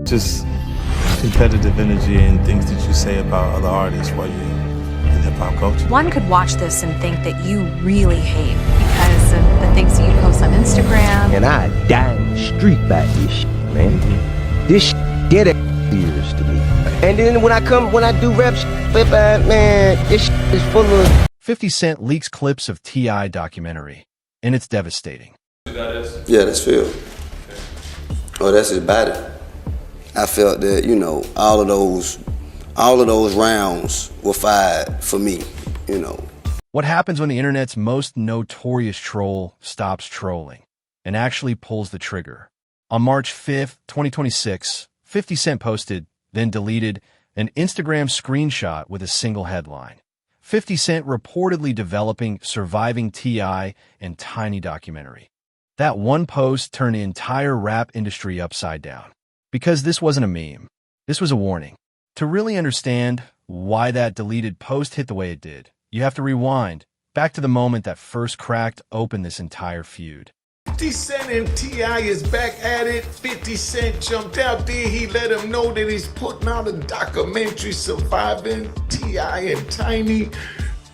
Just competitive energy and things that you say about other artists while you're in hip-hop culture. One could watch this and think that you really hate because of the things that you post on Instagram. And I die in the street by this shit, man. This shit dead ass serious to me. And then when I do rap shit, man, this shit is full of... 50 Cent leaks clips of T.I. documentary, and it's devastating. Yeah, that's Phil. Oh, that's his body. I felt that, you know, all of those rounds were fired for me, you know. What happens when the internet's most notorious troll stops trolling and actually pulls the trigger? On March 5th, 2026, 50 Cent posted, then deleted, an Instagram screenshot with a single headline. 50 Cent reportedly developing Surviving T.I. and Tiny documentary. That one post turned the entire rap industry upside down. Because this wasn't a meme. This was a warning. To really understand why that deleted post hit the way it did, you have to rewind back to the moment that first cracked open this entire feud. 50 Cent and T.I. is back at it. 50 Cent jumped out there. He let him know that he's putting out a documentary, Surviving T.I. and Tiny.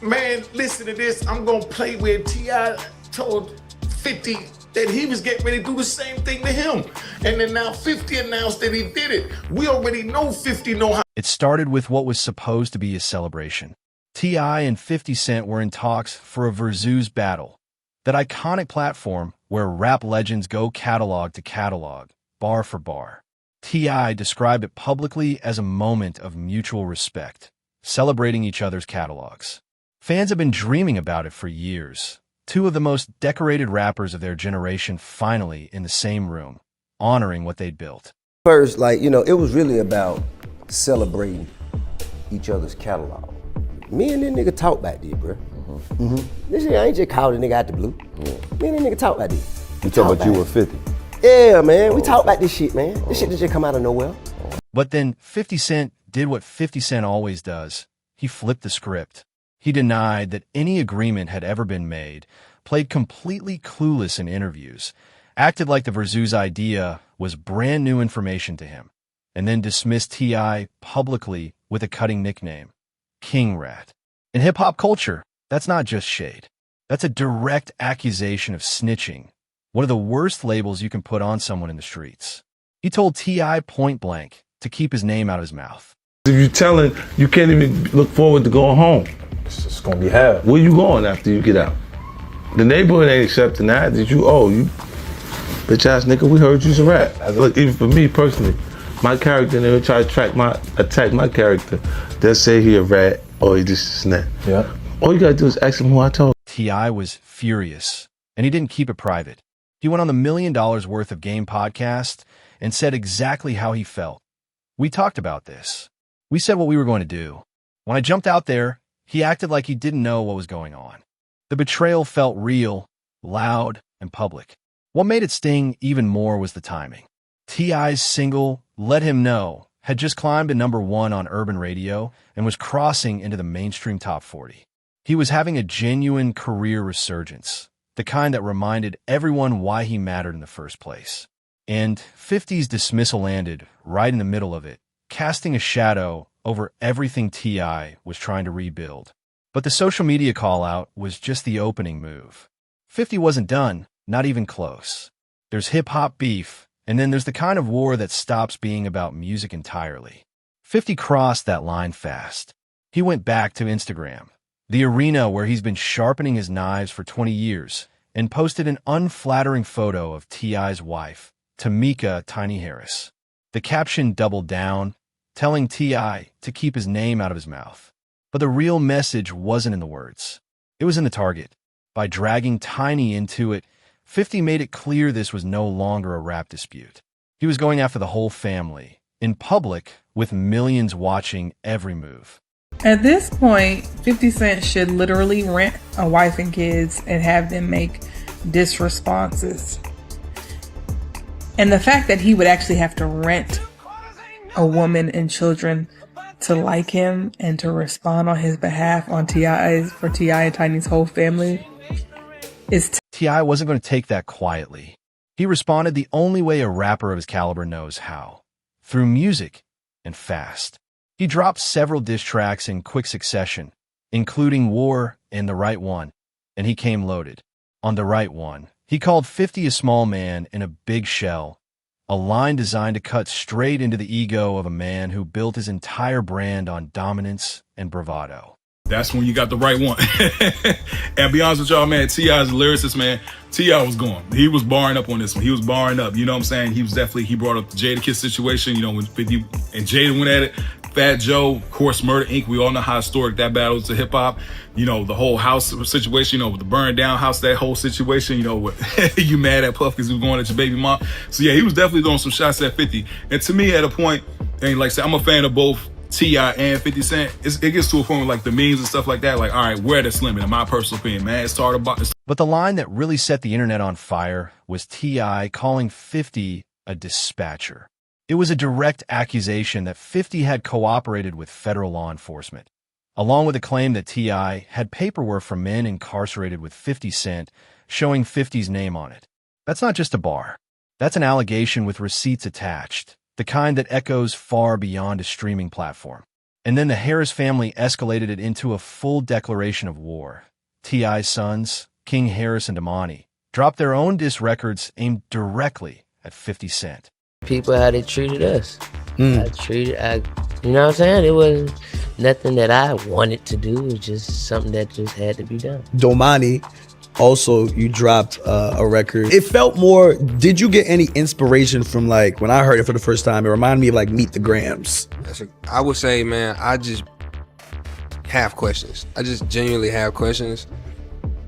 Man, listen to this. I'm going to play where T.I. told 50 that he was getting ready to do the same thing to him. And then now 50 announced that he did it. We already know 50 know how. It started with what was supposed to be a celebration. T.I. and 50 Cent were in talks for a Verzuz battle, that iconic platform where rap legends go catalog to catalog, bar for bar. T.I. described it publicly as a moment of mutual respect, celebrating each other's catalogs. Fans have been dreaming about it for years. Two of the most decorated rappers of their generation finally in the same room, honoring what they'd built. First, like, you know, it was really about celebrating each other's catalog. Me and this nigga talk back there, bro. This nigga, I ain't just called a nigga out the blue. Me and this nigga talk about this. You talk about you were 50? Yeah, man, we talk about this shit, man. This shit just come out of nowhere. But then 50 Cent did what 50 Cent always does. He flipped the script. He denied that any agreement had ever been made, played completely clueless in interviews, acted like the Verzuz idea was brand new information to him, and then dismissed T.I. publicly with a cutting nickname, King Rat. In hip-hop culture, that's not just shade. That's a direct accusation of snitching, one of the worst labels you can put on someone in the streets. He told T.I. point blank to keep his name out of his mouth. If you're telling, you can't even look forward to going home. It's just gonna be hell. Where you going after you get out? The neighborhood ain't accepting that. You bitch ass nigga, we heard you's a rat. Look, even for me personally, my character, they would try to attack my character. They'll say he a rat or he just a snap. Yeah. All you gotta do is ask him who I told. T.I. was furious, and he didn't keep it private. He went on the $1 Million Worth of Game podcast and said exactly how he felt. We talked about this. We said what we were going to do. When I jumped out there, he acted like he didn't know what was going on. The betrayal felt real, loud, and public. What made it sting even more was the timing. T.I.'s single, Let Him Know, had just climbed to #1 on urban radio and was crossing into the mainstream top 40. He was having a genuine career resurgence, the kind that reminded everyone why he mattered in the first place. And 50's dismissal landed right in the middle of it, casting a shadow over everything T.I. was trying to rebuild. But the social media call-out was just the opening move. 50 wasn't done, not even close. There's hip-hop beef, and then there's the kind of war that stops being about music entirely. 50 crossed that line fast. He went back to Instagram, the arena where he's been sharpening his knives for 20 years, and posted an unflattering photo of T.I.'s wife, Tamika Tiny Harris. The caption doubled down, telling T.I. to keep his name out of his mouth. But the real message wasn't in the words. It was in the target. By dragging Tiny into it, 50 made it clear this was no longer a rap dispute. He was going after the whole family, in public, with millions watching every move. At this point, 50 Cent should literally rent a wife and kids and have them make diss responses. And the fact that he would actually have to rent a woman and children to like him and to respond on his behalf on for T.I. and Tiny's whole family is... T.I. wasn't going to take that quietly. He responded the only way a rapper of his caliber knows how. through music, and fast. He dropped several diss tracks in quick succession, including War and The Right One, and he came loaded. On The Right One, he called 50 a small man in a big shell, a line designed to cut straight into the ego of a man who built his entire brand on dominance and bravado. That's when you got the right one. And be honest with y'all, man, T.I.'s a lyricist, man. T.I. was going. He was barring up on this one. He was barring up. You know what I'm saying? He brought up the Jadakiss situation, you know, when 50 and Jada went at it. Fat Joe, of course, Murder Inc. We all know how historic that battle is to hip hop. You know, the whole house situation, you know, with the burned down house, that whole situation, you know, with, you mad at Puff because he was going at your baby mom. So yeah, he was definitely throwing some shots at 50. And to me, at a point, and like I said, I'm a fan of both T.I. and 50 Cent. It gets to a point with like the memes and stuff like that. Like, all right, where that's limit, in my personal opinion, man. But the line that really set the internet on fire was T.I. calling 50 a dispatcher. It was a direct accusation that 50 had cooperated with federal law enforcement, along with a claim that T.I. had paperwork from men incarcerated with 50 Cent showing 50's name on it. That's not just a bar. That's an allegation with receipts attached, the kind that echoes far beyond a streaming platform. And then the Harris family escalated it into a full declaration of war. T.I.'s sons, King Harris and Damani, dropped their own diss records aimed directly at 50 Cent. People, how they treated us. You know what I'm saying? It wasn't nothing that I wanted to do. It was just something that just had to be done. Domani, also, you dropped a record. It felt more, did you get any inspiration from, like, when I heard it for the first time, it reminded me of, like, Meet the Grams? I would say, man, I just have questions. I just genuinely have questions.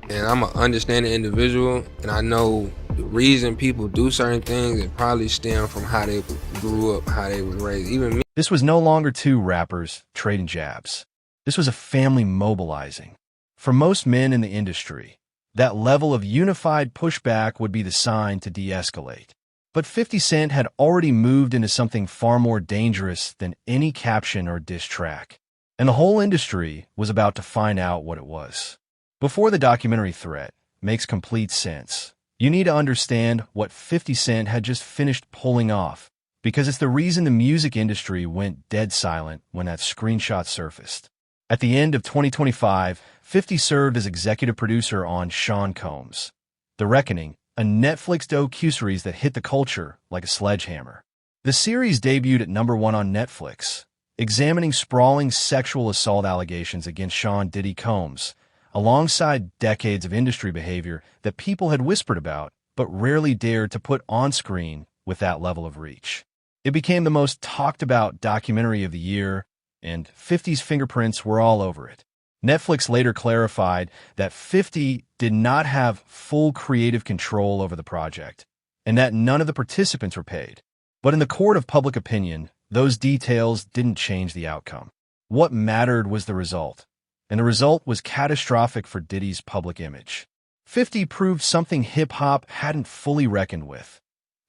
And I'm an understanding individual, and I know the reason people do certain things, it probably stem from how they grew up, how they was raised. Even me. This was no longer two rappers trading jabs. This was a family mobilizing. For most men in the industry, that level of unified pushback would be the sign to de-escalate. But 50 Cent had already moved into something far more dangerous than any caption or diss track. And the whole industry was about to find out what it was. Before the documentary threat makes complete sense, you need to understand what 50 Cent had just finished pulling off, because it's the reason the music industry went dead silent when that screenshot surfaced. At the end of 2025, 50 served as executive producer on Sean Combs' The Reckoning, a Netflix docuseries that hit the culture like a sledgehammer. The series debuted at #1 on Netflix, examining sprawling sexual assault allegations against Sean Diddy Combs, alongside decades of industry behavior that people had whispered about but rarely dared to put on screen with that level of reach. It became the most talked about documentary of the year, and 50's fingerprints were all over it. Netflix later clarified that 50 did not have full creative control over the project, and that none of the participants were paid. But in the court of public opinion, those details didn't change the outcome. What mattered was the result. And the result was catastrophic for Diddy's public image. 50 proved something hip-hop hadn't fully reckoned with.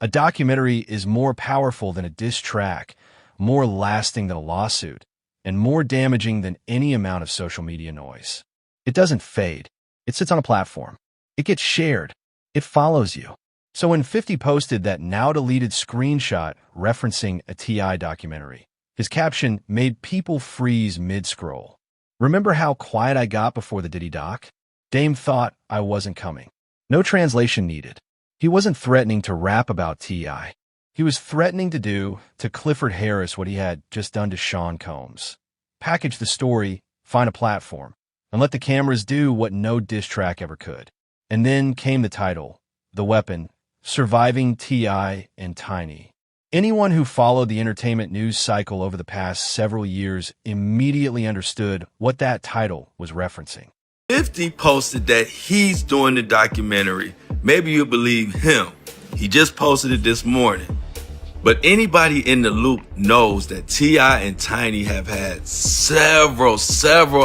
A documentary is more powerful than a diss track, more lasting than a lawsuit, and more damaging than any amount of social media noise. It doesn't fade. It sits on a platform. It gets shared. It follows you. So when 50 posted that now-deleted screenshot referencing a T.I. documentary, his caption made people freeze mid-scroll. Remember how quiet I got before the Diddy doc? Dame thought I wasn't coming. No translation needed. He wasn't threatening to rap about T.I. He was threatening to do to Clifford Harris what he had just done to Sean Combs. Package the story, find a platform, and let the cameras do what no diss track ever could. And then came the title, The Weapon, Surviving T.I. and Tiny. Anyone who followed the entertainment news cycle over the past several years immediately understood what that title was referencing. 50 posted that he's doing the documentary. Maybe you'll believe him. He just posted it this morning. But anybody in the loop knows that T.I. and Tiny have had several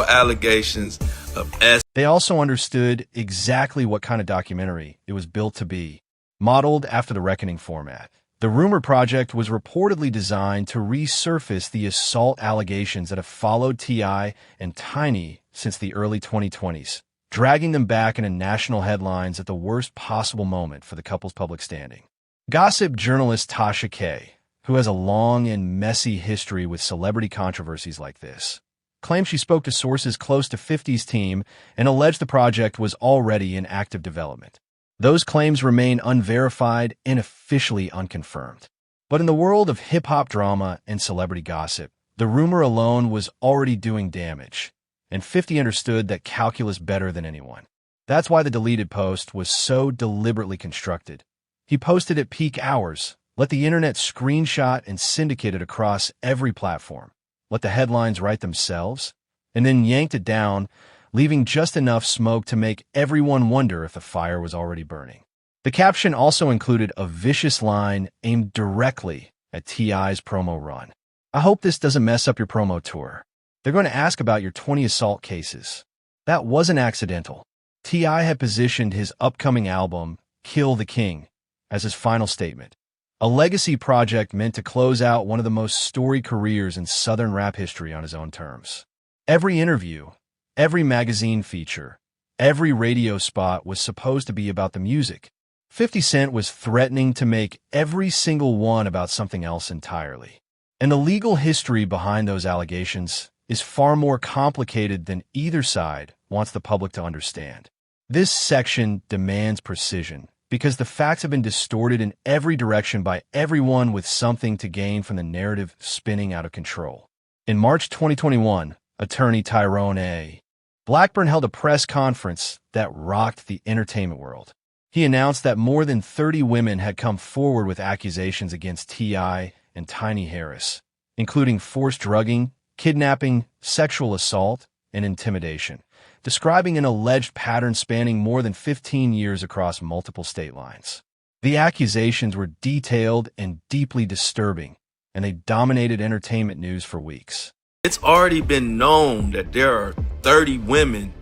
allegations of They also understood exactly what kind of documentary it was built to be, modeled after the Reckoning format. The Rumor Project was reportedly designed to resurface the assault allegations that have followed T.I. and Tiny since the early 2020s, dragging them back into national headlines at the worst possible moment for the couple's public standing. Gossip journalist Tasha K., who has a long and messy history with celebrity controversies like this, claimed she spoke to sources close to 50's team and alleged the project was already in active development. Those claims remain unverified and officially unconfirmed. But in the world of hip-hop drama and celebrity gossip, the rumor alone was already doing damage, and 50 understood that calculus better than anyone. That's why the deleted post was so deliberately constructed. He posted at peak hours, let the internet screenshot and syndicate it across every platform, let the headlines write themselves, and then yanked it down, leaving just enough smoke to make everyone wonder if the fire was already burning. The caption also included a vicious line aimed directly at T.I.'s promo run. I hope this doesn't mess up your promo tour. They're going to ask about your 20 assault cases. That wasn't accidental. T.I. had positioned his upcoming album, Kill the King, as his final statement. A legacy project meant to close out one of the most storied careers in Southern rap history on his own terms. Every interview, every magazine feature, every radio spot was supposed to be about the music. 50 Cent was threatening to make every single one about something else entirely. And the legal history behind those allegations is far more complicated than either side wants the public to understand. This section demands precision because the facts have been distorted in every direction by everyone with something to gain from the narrative spinning out of control. In March 2021, attorney Tyrone A. Blackburn held a press conference that rocked the entertainment world. He announced that more than 30 women had come forward with accusations against T.I. and Tiny Harris, including forced drugging, kidnapping, sexual assault, and intimidation, describing an alleged pattern spanning more than 15 years across multiple state lines. The accusations were detailed and deeply disturbing, and they dominated entertainment news for weeks. It's already been known that there are 30 women,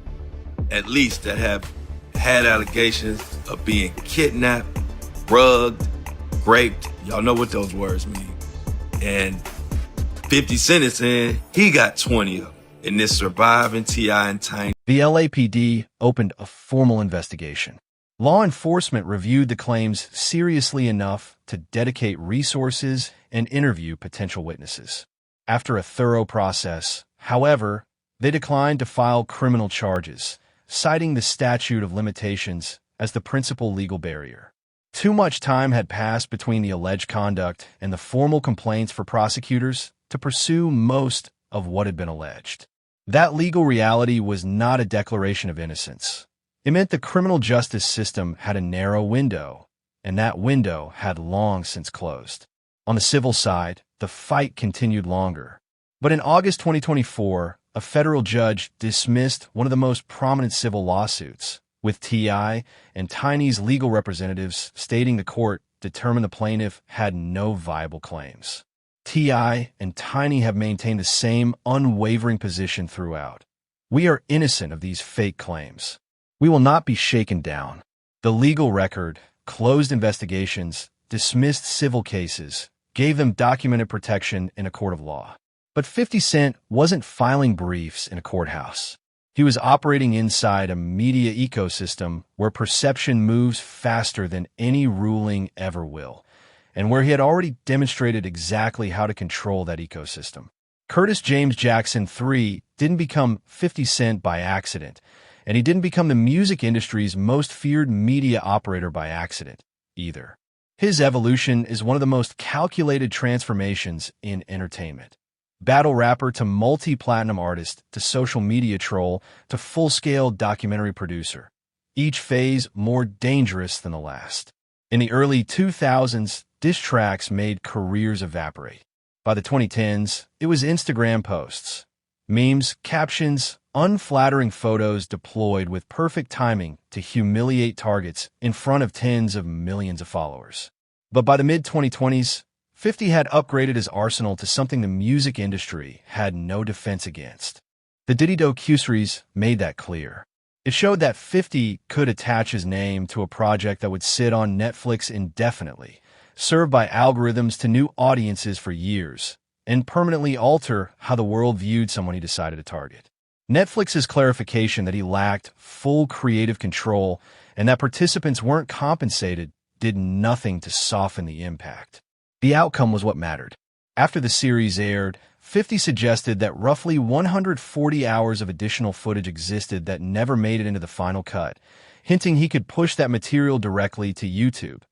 at least, that have had allegations of being kidnapped, drugged, raped. Y'all know what those words mean. And 50 Cent is saying he got 20 of them in this surviving T.I. and Tiny. The LAPD opened a formal investigation. Law enforcement reviewed the claims seriously enough to dedicate resources and interview potential witnesses. After a thorough process, however, they declined to file criminal charges, citing the statute of limitations as the principal legal barrier. Too much time had passed between the alleged conduct and the formal complaints for prosecutors to pursue most of what had been alleged. That legal reality was not a declaration of innocence. It meant the criminal justice system had a narrow window, and that window had long since closed. On the civil side, the fight continued longer. But in August 2024, a federal judge dismissed one of the most prominent civil lawsuits, with T.I. and Tiny's legal representatives stating the court determined the plaintiff had no viable claims. T.I. and Tiny have maintained the same unwavering position throughout. We are innocent of these fake claims. We will not be shaken down. The legal record, closed investigations, dismissed civil cases, gave them documented protection in a court of law. But 50 Cent wasn't filing briefs in a courthouse. He was operating inside a media ecosystem where perception moves faster than any ruling ever will, and where he had already demonstrated exactly how to control that ecosystem. Curtis James Jackson III didn't become 50 Cent by accident, and he didn't become the music industry's most feared media operator by accident, either. His evolution is one of the most calculated transformations in entertainment. Battle rapper to multi-platinum artist to social media troll to full-scale documentary producer. Each phase more dangerous than the last. In the early 2000s, diss tracks made careers evaporate. By the 2010s, it was Instagram posts, memes, captions, unflattering photos deployed with perfect timing to humiliate targets in front of tens of millions of followers. But by the mid-2020s, 50 had upgraded his arsenal to something the music industry had no defense against. The Diddy docuseries made that clear. It showed that 50 could attach his name to a project that would sit on Netflix indefinitely, serve by algorithms to new audiences for years, and permanently alter how the world viewed someone he decided to target. Netflix's clarification that he lacked full creative control and that participants weren't compensated did nothing to soften the impact. The outcome was what mattered. After the series aired, 50 suggested that roughly 140 hours of additional footage existed that never made it into the final cut, hinting he could push that material directly to YouTube.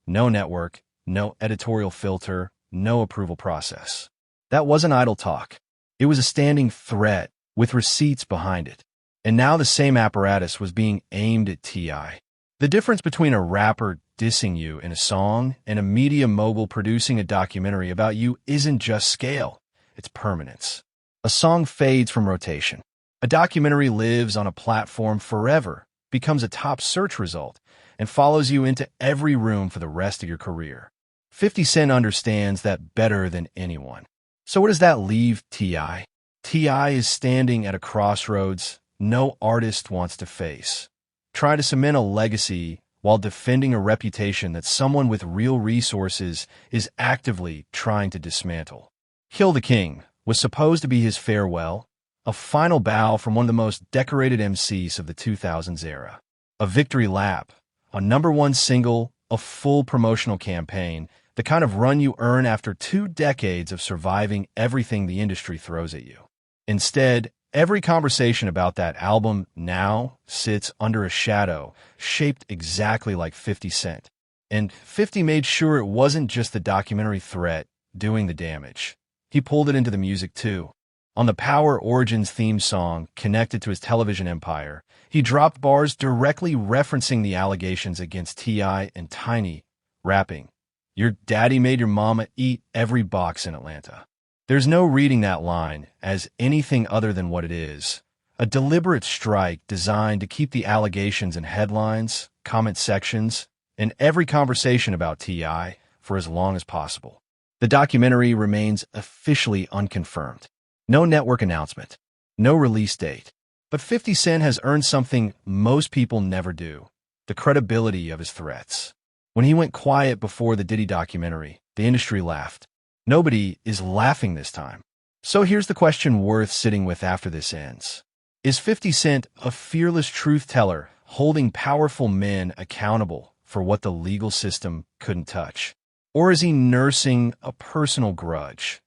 No network, no editorial filter, no approval process. That wasn't idle talk. It was a standing threat with receipts behind it. And now the same apparatus was being aimed at T.I. The difference between a rapper dissing you in a song and a media mogul producing a documentary about you isn't just scale, it's permanence. A song fades from rotation. A documentary lives on a platform forever, becomes a top search result, and follows you into every room for the rest of your career. 50 Cent understands that better than anyone. So where does that leave T.I.? T.I. is standing at a crossroads no artist wants to face. Try to cement a legacy while defending a reputation that someone with real resources is actively trying to dismantle. Kill the King was supposed to be his farewell, a final bow from one of the most decorated MCs of the 2000s era. A victory lap, a #1 single, a full promotional campaign, the kind of run you earn after 2 decades of surviving everything the industry throws at you. Instead, every conversation about that album now sits under a shadow shaped exactly like 50 Cent. And 50 made sure it wasn't just the documentary threat doing the damage. He pulled it into the music too. On the Power Origins theme song connected to his television empire, he dropped bars directly referencing the allegations against T.I. and Tiny, rapping, "Your daddy made your mama eat every box in Atlanta." There's no reading that line as anything other than what it is, a deliberate strike designed to keep the allegations in headlines, comment sections, and every conversation about T.I. for as long as possible. The documentary remains officially unconfirmed. No network announcement, no release date. But 50 Cent has earned something most people never do, the credibility of his threats. When he went quiet before the Diddy documentary, the industry laughed. Nobody is laughing this time. So here's the question worth sitting with after this ends. Is 50 Cent a fearless truth teller holding powerful men accountable for what the legal system couldn't touch? Or is he nursing a personal grudge,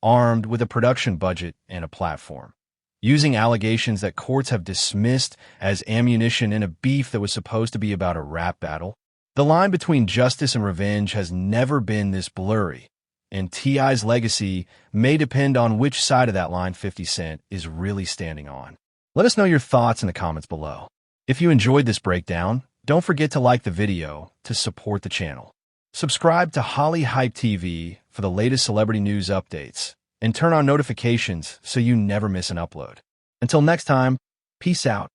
armed with a production budget and a platform, using allegations that courts have dismissed as ammunition in a beef that was supposed to be about a rap battle? The line between justice and revenge has never been this blurry, and T.I.'s legacy may depend on which side of that line 50 Cent is really standing on. Let us know your thoughts in the comments below. If you enjoyed this breakdown, don't forget to like the video to support the channel. Subscribe to Holly Hype TV for the latest celebrity news updates, and turn on notifications so you never miss an upload. Until next time, peace out.